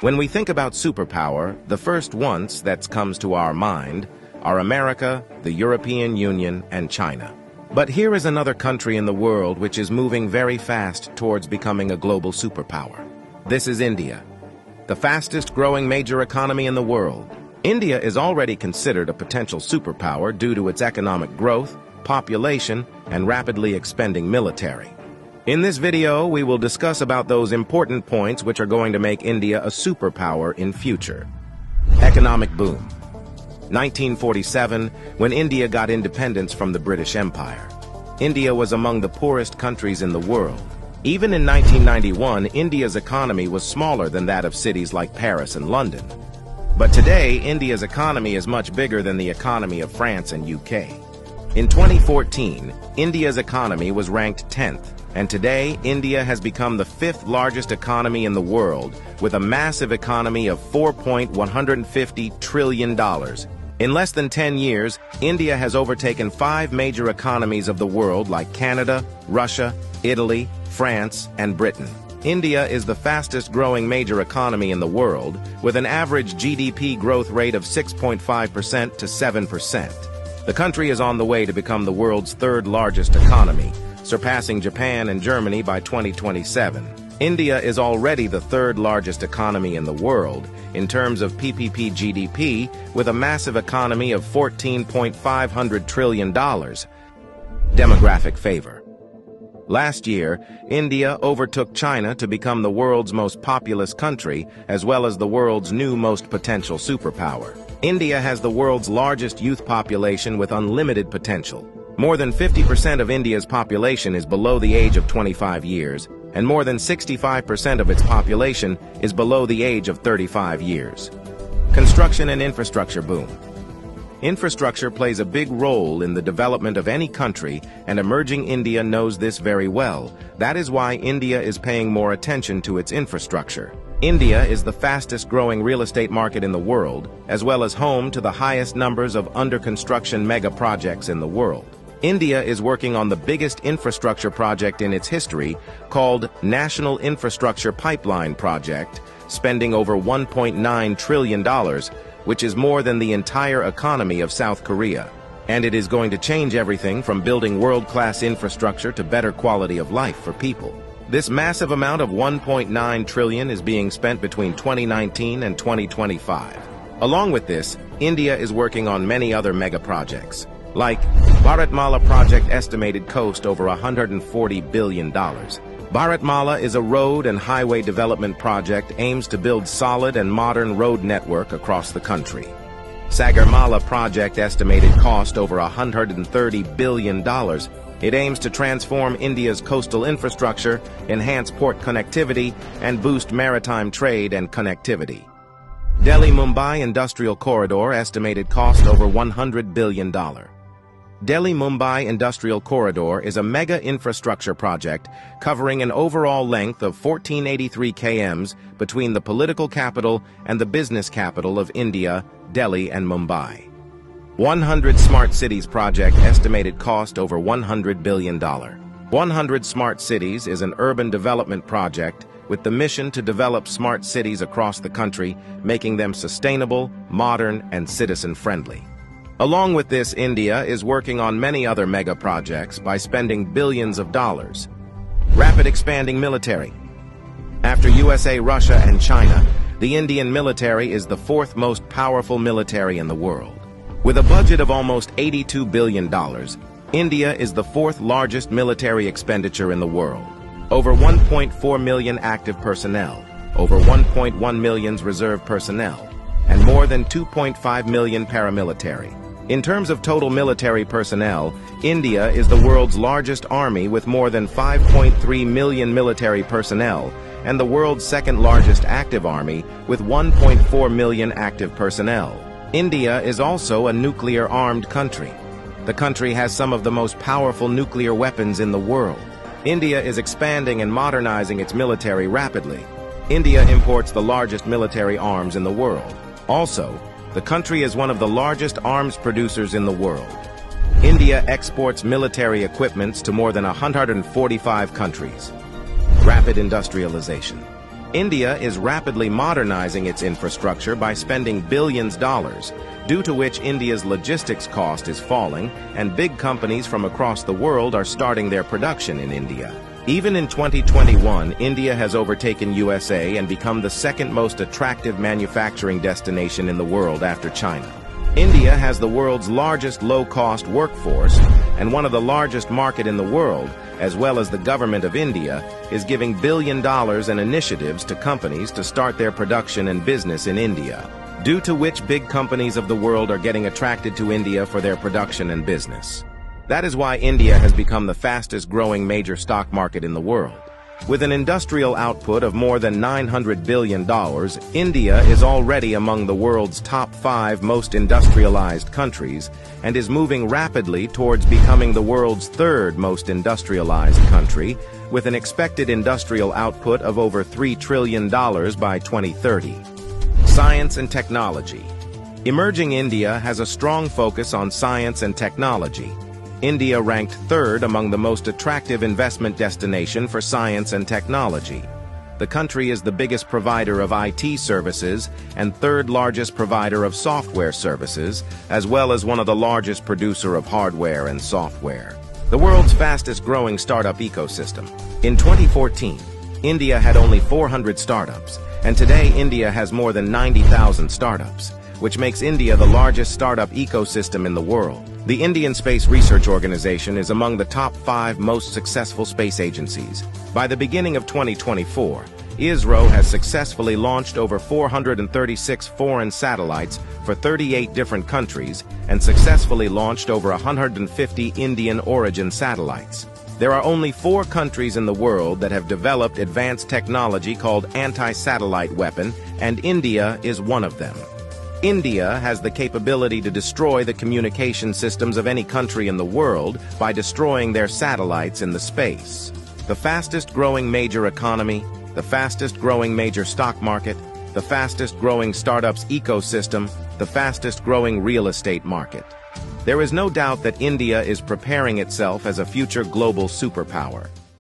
When we think about superpower, the first ones that comes to our mind are America, the European Union, and China. But here is another country in the world which is moving very fast towards becoming a global superpower. This is India, the fastest growing major economy in the world. India is already considered a potential superpower due to its economic growth, population, and rapidly expanding military. In this video, we will discuss about those important points which are going to make India a superpower in future. Economic boom. 1947, when India got independence from the British Empire. India was among the poorest countries in the world. Even in 1991, India's economy was smaller than that of cities like Paris and London. But today, India's economy is much bigger than the economy of France and UK. In 2014, India's economy was ranked 10th, and today, India has become the 5th largest economy in the world, with a massive economy of $4.150 trillion. In less than 10 years, India has overtaken 5 major economies of the world like Canada, Russia, Italy, France, and Britain. India is the fastest growing major economy in the world, with an average GDP growth rate of 6.5% to 7%. The country is on the way to become the world's 3rd largest economy, surpassing Japan and Germany by 2027. India is already the 3rd largest economy in the world in terms of PPP GDP, with a massive economy of $14.5 trillion. Demographic favor. Last year, India overtook China to become the world's most populous country, as well as the world's new most potential superpower. India has the world's largest youth population with unlimited potential. More than 50% of India's population is below the age of 25 years, and more than 65% of its population is below the age of 35 years. Construction and infrastructure boom. Infrastructure plays a big role in the development of any country, and emerging India knows this very well. That is why India is paying more attention to its infrastructure. India is the fastest growing real estate market in the world, as well as home to the highest numbers of under-construction mega projects in the world. India is working on the biggest infrastructure project in its history, called National Infrastructure Pipeline Project, spending over $1.9 trillion, which is more than the entire economy of South Korea. And it is going to change everything from building world-class infrastructure to better quality of life for people. This massive amount of $1.9 trillion is being spent between 2019 and 2025. Along with this, India is working on many other mega projects, like Bharatmala project estimated cost over $140 billion. Bharatmala is a road and highway development project aims to build solid and modern road network across the country. Sagarmala project estimated cost over $130 billion. It aims to transform India's coastal infrastructure, enhance port connectivity, and boost maritime trade and connectivity. Delhi-Mumbai Industrial Corridor estimated cost over $100 billion. Delhi-Mumbai Industrial Corridor is a mega infrastructure project covering an overall length of 1483 km between the political capital and the business capital of India, Delhi and Mumbai. 100 Smart Cities project estimated cost over $100 billion. 100 Smart Cities is an urban development project with the mission to develop smart cities across the country, making them sustainable, modern, and citizen-friendly. Along with this, India is working on many other mega projects by spending billions of dollars. Rapid expanding military. After USA, Russia, and China, the Indian military is the 4th most powerful military in the world. With a budget of almost $82 billion, India is the 4th largest military expenditure in the world. Over 1.4 million active personnel, over 1.1 million reserve personnel, and more than 2.5 million paramilitary. In terms of total military personnel, India is the world's largest army with more than 5.3 million military personnel, and the world's 2nd largest active army with 1.4 million active personnel. India is also a nuclear-armed country. The country has some of the most powerful nuclear weapons in the world. India is expanding and modernizing its military rapidly. India imports the largest military arms in the world. Also, the country is one of the largest arms producers in the world. India exports military equipments to more than 145 countries. Rapid industrialization. India is rapidly modernizing its infrastructure by spending billions of dollars, due to which India's logistics cost is falling and big companies from across the world are starting their production in India. Even in 2021, India has overtaken USA and become the second most attractive manufacturing destination in the world after China. India has the world's largest low-cost workforce, and one of the largest market in the world, as well as the government of India, is giving $1 billion in initiatives to companies to start their production and business in India, due to which big companies of the world are getting attracted to India for their production and business. That is why India has become the fastest-growing major stock market in the world. With an industrial output of more than $900 billion, India is already among the world's top 5 most industrialized countries and is moving rapidly towards becoming the world's 3rd most industrialized country, with an expected industrial output of over $3 trillion by 2030. Science and technology. Emerging India has a strong focus on science and technology. India ranked 3rd among the most attractive investment destination for science and technology. The country is the biggest provider of IT services and 3rd largest provider of software services, as well as one of the largest producer of hardware and software. The world's fastest growing startup ecosystem. In 2014, India had only 400 startups, and today India has more than 90,000 startups, which makes India the largest startup ecosystem in the world. The Indian Space Research Organization is among the top 5 most successful space agencies. By the beginning of 2024, ISRO has successfully launched over 436 foreign satellites for 38 different countries and successfully launched over 150 Indian origin satellites. There are only 4 countries in the world that have developed advanced technology called anti-satellite weapon, and India is one of them. India has the capability to destroy the communication systems of any country in the world by destroying their satellites in the space. The fastest growing major economy, the fastest growing major stock market, the fastest growing startups ecosystem, the fastest growing real estate market. There is no doubt that India is preparing itself as a future global superpower.